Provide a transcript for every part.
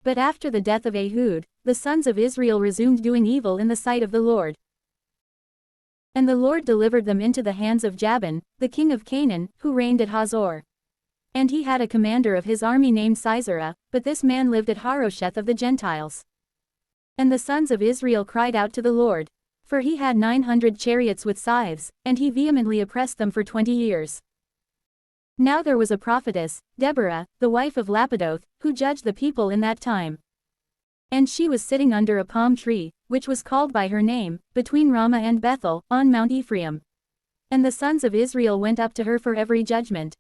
But after the death of Ehud, the sons of Israel resumed doing evil in the sight of the Lord. And the Lord delivered them into the hands of Jabin, the king of Canaan, who reigned at Hazor. And he had a commander of his army named Sisera, but this man lived at Harosheth of the Gentiles. And the sons of Israel cried out to the Lord. For he had 900 chariots with scythes, and he vehemently oppressed them for 20 years. Now there was a prophetess, Deborah, the wife of Lapidoth, who judged the people in that time. And she was sitting under a palm tree, which was called by her name, between Ramah and Bethel, on Mount Ephraim. And the sons of Israel went up to her for every judgment.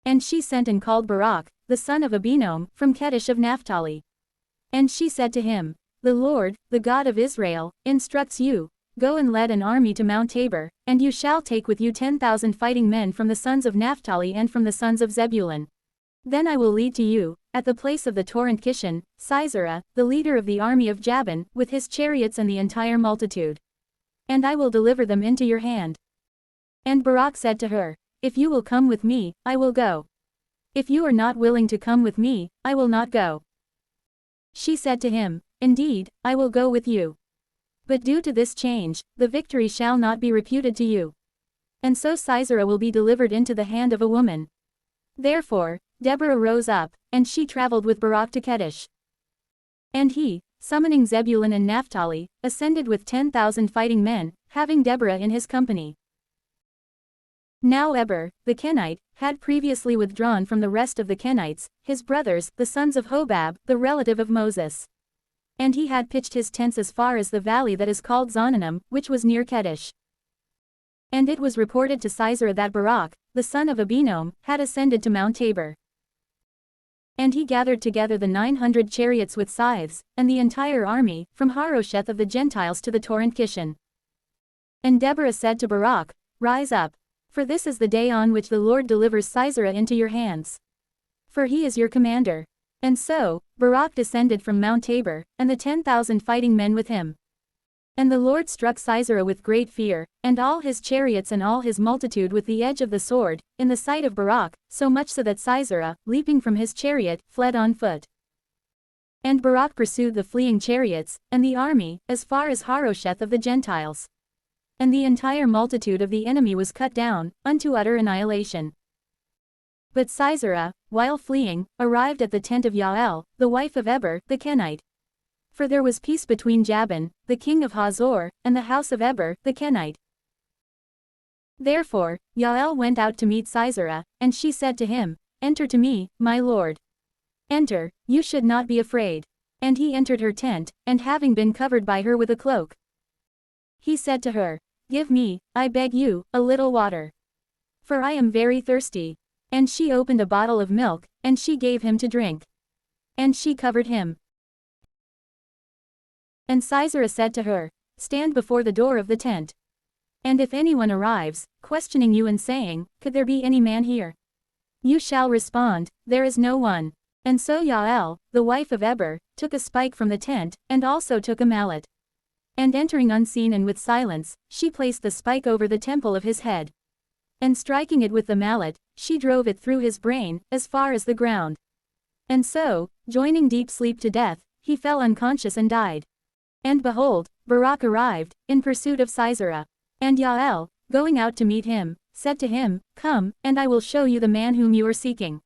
And she sent and called Barak, the son of Abinoam, from Kedesh of Naphtali. And she said to him, The Lord, the God of Israel, instructs you, Go and lead an army to Mount Tabor, and you shall take with you 10,000 fighting men from the sons of Naphtali and from the sons of Zebulun. Then I will lead to you, at the place of the torrent Kishon, Sisera, the leader of the army of Jabin, with his chariots and the entire multitude. And I will deliver them into your hand. And Barak said to her, If you will come with me, I will go. If you are not willing to come with me, I will not go. She said to him, Indeed, I will go with you. But due to this change, the victory shall not be reputed to you. And so Sisera will be delivered into the hand of a woman. Therefore, Deborah rose up, and she traveled with Barak to Kedesh. And he, summoning Zebulun and Naphtali, ascended with 10,000 fighting men, having Deborah in his company. Now Eber, the Kenite, had previously withdrawn from the rest of the Kenites, his brothers, the sons of Hobab, the relative of Moses. And he had pitched his tents as far as the valley that is called Zonanim, which was near Kedesh. And it was reported to Sisera that Barak, the son of Abinoam, had ascended to Mount Tabor. And he gathered together the 900 chariots with scythes, and the entire army, from Harosheth of the Gentiles to the torrent Kishon. And Deborah said to Barak, Rise up. For this is the day on which the Lord delivers Sisera into your hands. For he is your commander. And so, Barak descended from Mount Tabor, and the 10,000 fighting men with him. And the Lord struck Sisera with great fear, and all his chariots and all his multitude with the edge of the sword, in the sight of Barak, so much so that Sisera, leaping from his chariot, fled on foot. And Barak pursued the fleeing chariots, and the army, as far as Harosheth of the Gentiles. And the entire multitude of the enemy was cut down, unto utter annihilation. But Sisera, while fleeing, arrived at the tent of Jael, the wife of Eber, the Kenite. For there was peace between Jabin, the king of Hazor, and the house of Eber, the Kenite. Therefore, Jael went out to meet Sisera, and she said to him, Enter to me, my lord. Enter, you should not be afraid. And he entered her tent, and having been covered by her with a cloak, he said to her, Give me, I beg you, a little water. For I am very thirsty. And she opened a bottle of milk, and she gave him to drink. And she covered him. And Sisera said to her, Stand before the door of the tent. And if anyone arrives, questioning you and saying, Could there be any man here? You shall respond, There is no one. And so Jael, the wife of Eber, took a spike from the tent, and also took a mallet. And entering unseen and with silence, she placed the spike over the temple of his head. And striking it with the mallet, she drove it through his brain, as far as the ground. And so, joining deep sleep to death, he fell unconscious and died. And behold, Barak arrived, in pursuit of Sisera. And Jael, going out to meet him, said to him, Come, and I will show you the man whom you are seeking.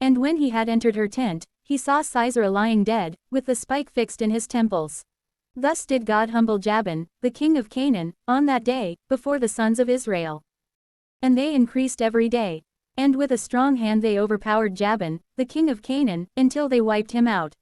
And when he had entered her tent, he saw Sisera lying dead, with the spike fixed in his temples. Thus did God humble Jabin, the king of Canaan, on that day, before the sons of Israel. And they increased every day. And with a strong hand they overpowered Jabin, the king of Canaan, until they wiped him out.